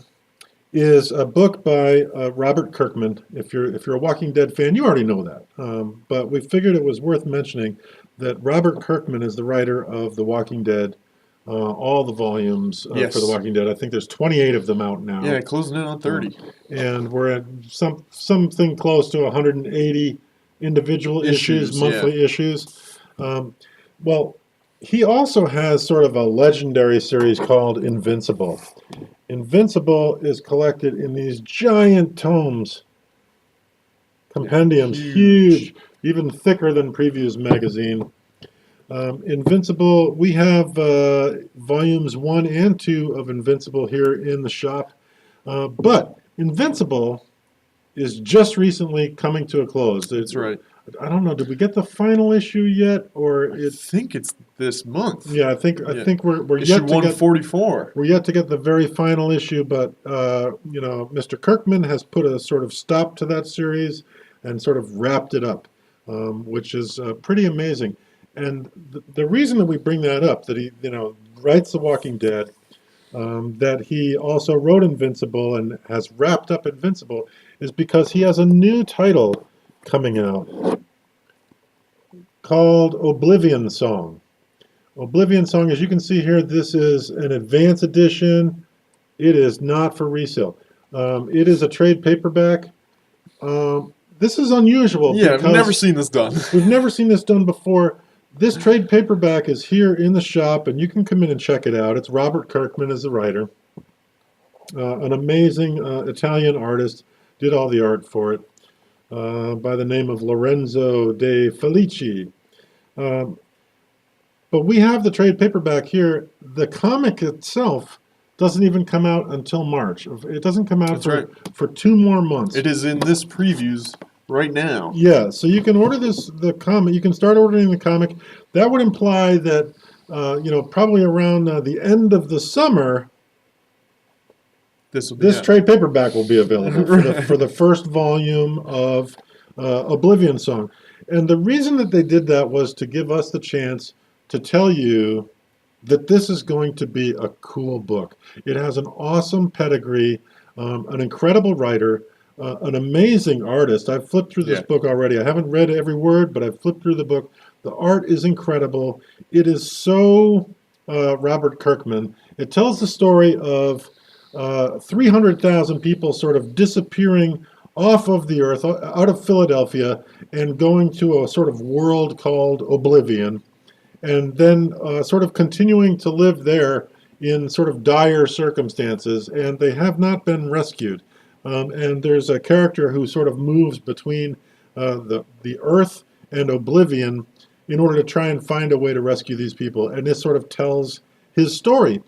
is a book by Robert Kirkman. If you're a Walking Dead fan, you already know that. But we figured it was worth mentioning that Robert Kirkman is the writer of The Walking Dead, all the volumes for The Walking Dead. I think there's 28 of them out now. Yeah, closing in on 30. And we're at something close to 180 individual issues, monthly issues. Well, he also has sort of a legendary series called Invincible. Invincible is collected in these giant tomes, compendiums, huge, even thicker than Previews magazine. Invincible, we have volumes 1 and 2 of Invincible here in the shop. But Invincible is just recently coming to a close. That's right. I don't know. Did we get the final issue yet, or I think it's this month. Yeah, I think we're issue yet to 144. We're yet to get the very final issue, but Mr. Kirkman has put a sort of stop to that series and sort of wrapped it up, which is pretty amazing. And the reason that we bring that up, that he writes The Walking Dead, that he also wrote Invincible and has wrapped up Invincible is because he has a new title coming out called Oblivion Song. Oblivion Song, as you can see here, this is an advance edition. It is not for resale. It is a trade paperback. This is unusual. Yeah, I've because never seen this done. we've never seen this done before. This trade paperback is here in the shop, and you can come in and check it out. It's Robert Kirkman as the writer. An amazing Italian artist, did all the art for it, by the name of Lorenzo De Felici. But we have the trade paperback here. The comic itself doesn't even come out until March. It doesn't come out for 2 more months. It is in this previews right now. Yeah, so you can order the comic. You can start ordering the comic. That would imply that, probably around the end of the summer, This trade paperback will be available for the first volume of Oblivion Song. And the reason that they did that was to give us the chance to tell you that this is going to be a cool book. It has an awesome pedigree, an incredible writer, an amazing artist. I've flipped through this book already. I haven't read every word, but I've flipped through the book. The art is incredible. It is so Robert Kirkman. It tells the story of 300,000 people sort of disappearing off of the earth, out of Philadelphia, and going to a sort of world called Oblivion, and then sort of continuing to live there in sort of dire circumstances, and they have not been rescued. And there's a character who sort of moves between the earth and Oblivion in order to try and find a way to rescue these people, and this sort of tells his story.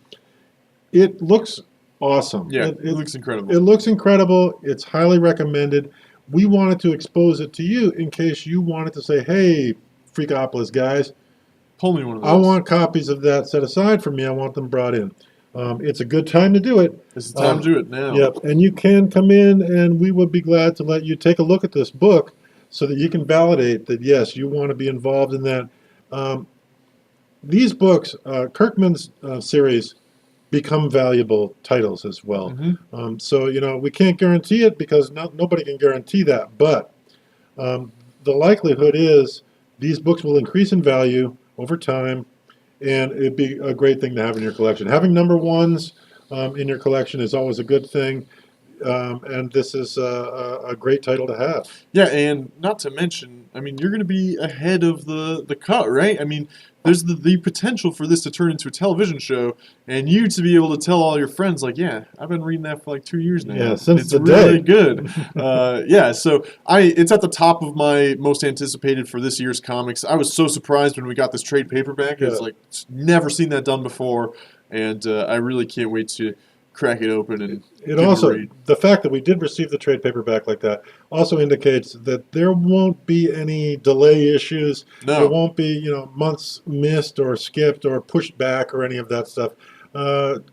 It looks awesome. Yeah, it looks incredible. It looks incredible. It's highly recommended. We wanted to expose it to you in case you wanted to say, hey, Freakopolis guys, pull me one of those. I want copies of that set aside for me. I want them brought in. It's a good time to do it. It's the time to do it now. Yep, and you can come in, and we would be glad to let you take a look at this book so that you can validate that, yes, you want to be involved in that. These books, Kirkman's series, become valuable titles as well. Mm-hmm. So, we can't guarantee it because nobody can guarantee that, but the likelihood is these books will increase in value over time, and it'd be a great thing to have in your collection. Having number ones in your collection is always a good thing, and this is a great title to have. Yeah, and not to mention, I mean, you're going to be ahead of the cut, right? I mean, there's the potential for this to turn into a television show, and you to be able to tell all your friends, like, yeah, I've been reading that for like 2 years now. Yeah, since it's the really day. good. Yeah, so it's at the top of my most anticipated for this year's comics. I was so surprised when we got this trade paperback. Yeah. It's like, never seen that done before, and I really can't wait to crack it open and it also, the fact that we did receive the trade paperback like that also indicates that there won't be any delay issues. No. There won't be, months missed or skipped or pushed back or any of that stuff.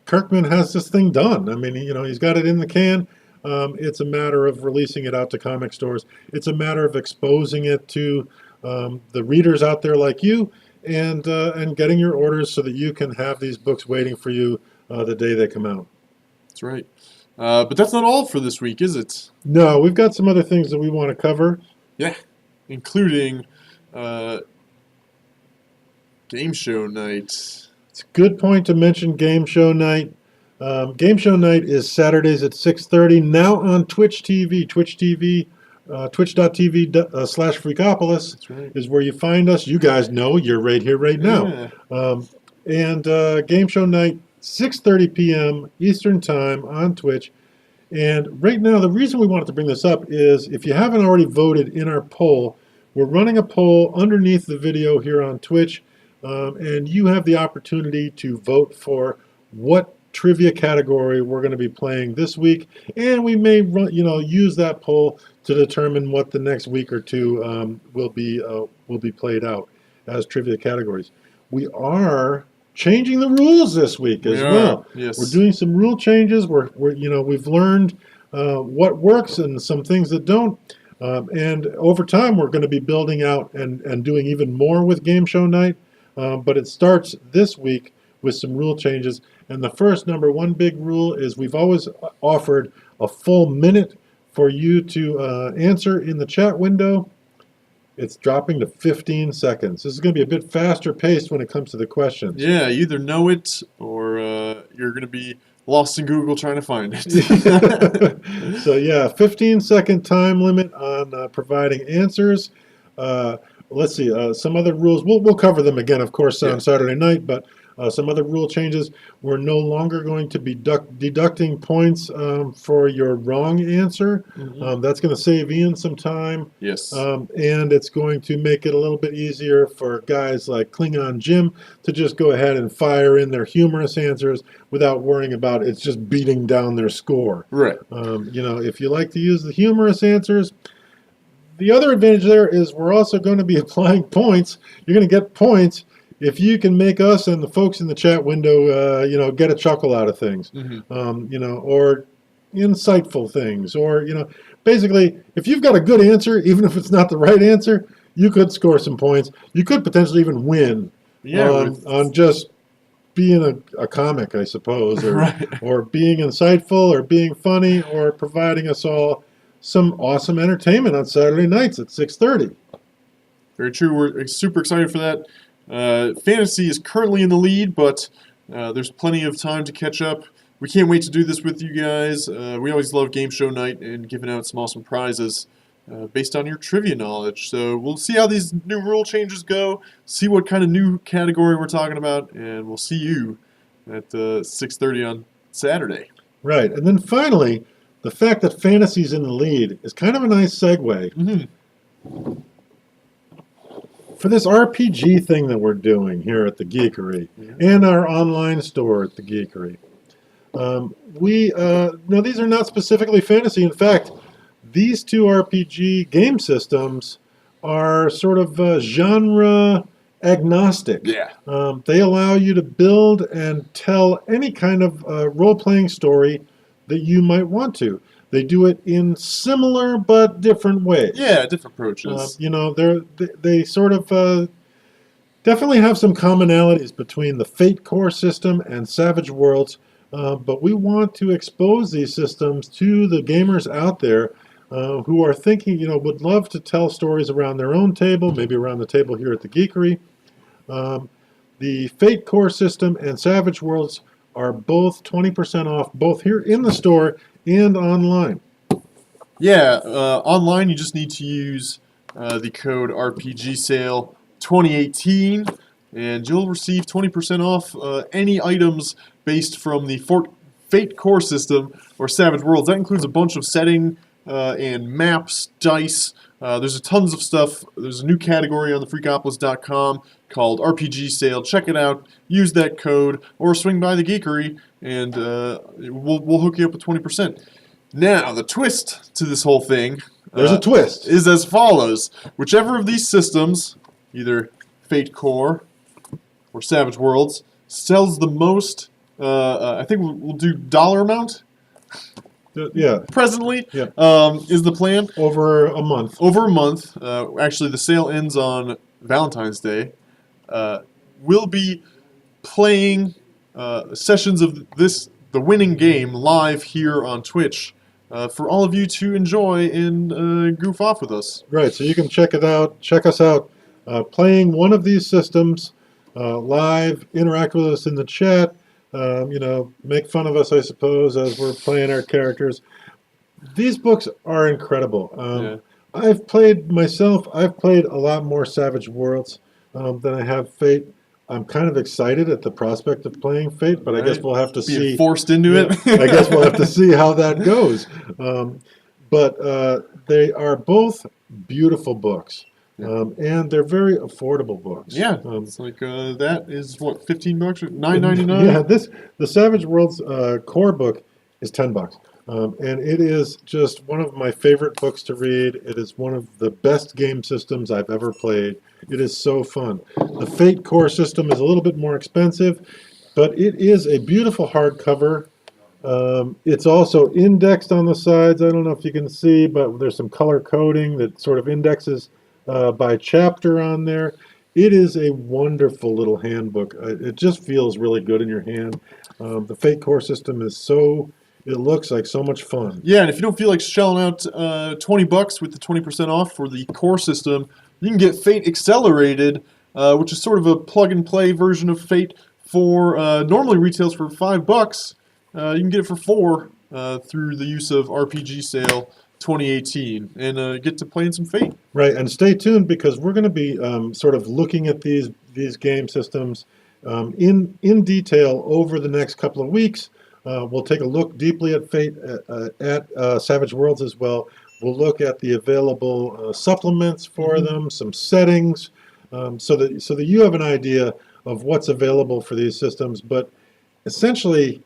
Kirkman has this thing done. I mean, he's got it in the can. It's a matter of releasing it out to comic stores. It's a matter of exposing it to the readers out there like you, and getting your orders so that you can have these books waiting for you the day they come out. That's right. But that's not all for this week, is it? No, we've got some other things that we want to cover. Yeah, including game show night. It's a good point to mention game show night. Game show night is Saturdays at 6:30, now on Twitch TV. Twitch TV, twitch.tv/Freakopolis. That's right. Is where you find us. You guys know you're right here, right now. Yeah. And game show night, 6:30 p.m. Eastern Time on Twitch. And right now, the reason we wanted to bring this up is if you haven't already voted in our poll, we're running a poll underneath the video here on Twitch, and you have the opportunity to vote for what trivia category we're going to be playing this week, and we may use that poll to determine what the next week or two will be played out as trivia categories. We are changing the rules this week as well. Yes. We're doing some rule changes. We've learned what works and some things that don't. And over time, we're going to be building out and doing even more with Game Show Night. But it starts this week with some rule changes. And the first one big rule is we've always offered a full minute for you to answer in the chat window. It's dropping to 15 seconds. This is going to be a bit faster paced when it comes to the questions. Yeah, you either know it or you're going to be lost in Google trying to find it. So yeah, 15-second time limit on providing answers. Let's see, some other rules. We'll cover them again, of course, on Saturday night, but some other rule changes. We're no longer going to be deducting points for your wrong answer. That's going to save Ian some time. Yes. And it's going to make it a little bit easier for guys like Klingon Jim to just go ahead and fire in their humorous answers without worrying about it's just beating down their score. Right. If you like to use the humorous answers, the other advantage there is we're also going to be applying points. You're going to get points if you can make us and the folks in the chat window, get a chuckle out of things, or insightful things, or, basically, if you've got a good answer, even if it's not the right answer, you could score some points. You could potentially even win on just being a comic, I suppose, or, or being insightful, or being funny, or providing us all some awesome entertainment on Saturday nights at 6:30. Very true. We're super excited for that. Fantasy is currently in the lead, but there's plenty of time to catch up. We can't wait to do this with you guys. We always love game show night and giving out some awesome prizes based on your trivia knowledge. So we'll see how these new rule changes go, see what kind of new category we're talking about, and we'll see you at 6:30 on Saturday. Right. And then finally, the fact that fantasy's in the lead is kind of a nice segue. For this RPG thing that we're doing here at the Geekery and our online store at the Geekery. Now these are not specifically fantasy. In fact, these two RPG game systems are sort of genre agnostic. Yeah. They allow you to build and tell any kind of role-playing story that you might want to. They do it in similar but different ways. Yeah, different approaches. They sort of definitely have some commonalities between the Fate core system and Savage Worlds, but we want to expose these systems to the gamers out there who are thinking, would love to tell stories around their own table, maybe around the table here at the Geekery. The Fate core system and Savage Worlds are both 20% off, both here in the store and online. Yeah, online you just need to use the code RPG Sale 2018, and you'll receive 20% off any items based from the Fate core system or Savage Worlds. That includes a bunch of setting and maps, dice. There's tons of stuff. There's a new category on the Freakopolis.com called RPG Sale. Check it out. Use that code, or swing by the Geekery, and we'll hook you up with 20%. Now, the twist to this whole thing There's a twist. Is as follows. Whichever of these systems, either Fate Core or Savage Worlds, sells the most, I think we'll do dollar amount. Yeah. Presently, is the plan. Over a month. Over a month. Actually, the sale ends on Valentine's Day. We'll be playing sessions of the winning game, live here on Twitch for all of you to enjoy and goof off with us. Right, so you can check us out playing one of these systems live, interact with us in the chat, make fun of us, I suppose, as we're playing our characters. These books are incredible. I've played a lot more Savage Worlds than I have Fate. I'm kind of excited at the prospect of playing Fate, but I guess we'll have to see. Being forced into it. I guess we'll have to see how that goes. But they are both beautiful books, and they're very affordable books. Yeah, it's like that is what, $15 or $9.99. Yeah, the Savage Worlds core book is $10. And it is just one of my favorite books to read. It is one of the best game systems I've ever played. It is so fun. The Fate core system is a little bit more expensive, but it is a beautiful hardcover. It's also indexed on the sides. I don't know if you can see, but there's some color coding that sort of indexes by chapter on there. It is a wonderful little handbook. It just feels really good in your hand. The Fate core system is so, it looks like so much fun. Yeah, and if you don't feel like shelling out $20 with the 20% off for the core system, you can get Fate Accelerated, which is sort of a plug-and-play version of Fate for normally retails for $5. You can get it for $4 through the use of RPG Sale 2018, and get to play in some Fate. Right, and stay tuned because we're going to be sort of looking at these game systems in detail over the next couple of weeks. We'll take a look deeply at Fate at Savage Worlds as well. We'll look at the available supplements for them, some settings, so that you have an idea of what's available for these systems. But essentially,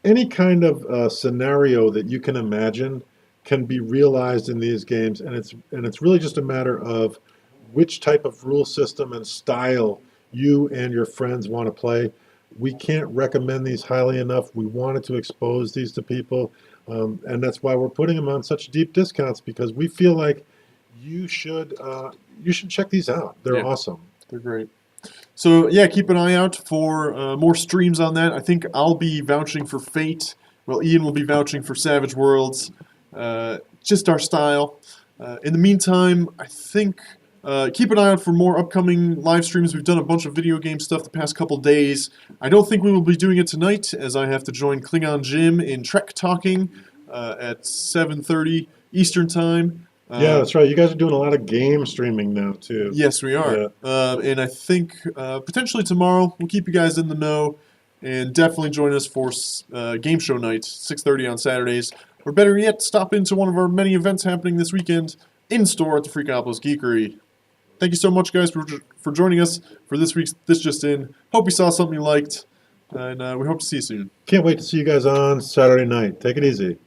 any kind of scenario that you can imagine can be realized in these games, and it's really just a matter of which type of rule system and style you and your friends want to play. We can't recommend these highly enough. We wanted to expose these to people, and that's why we're putting them on such deep discounts, because we feel like you should check these out. They're awesome. They're great. So yeah, keep an eye out for more streams on that. I think I'll be vouching for Fate. Well, Ian will be vouching for Savage Worlds. Just our style. In the meantime, I think keep an eye out for more upcoming live streams. We've done a bunch of video game stuff the past couple days. I don't think we will be doing it tonight, as I have to join Klingon Jim in Trek Talking at 7:30 Eastern Time. Yeah, that's right. You guys are doing a lot of game streaming now, too. Yes, we are. Yeah. And I think potentially tomorrow we'll keep you guys in the know, and definitely join us for Game Show Night, 6:30 on Saturdays. Or better yet, stop into one of our many events happening this weekend in-store at the Freakopolis Geekery. Thank you so much, guys, for joining us for this week's This Just In. Hope you saw something you liked, and we hope to see you soon. Can't wait to see you guys on Saturday night. Take it easy.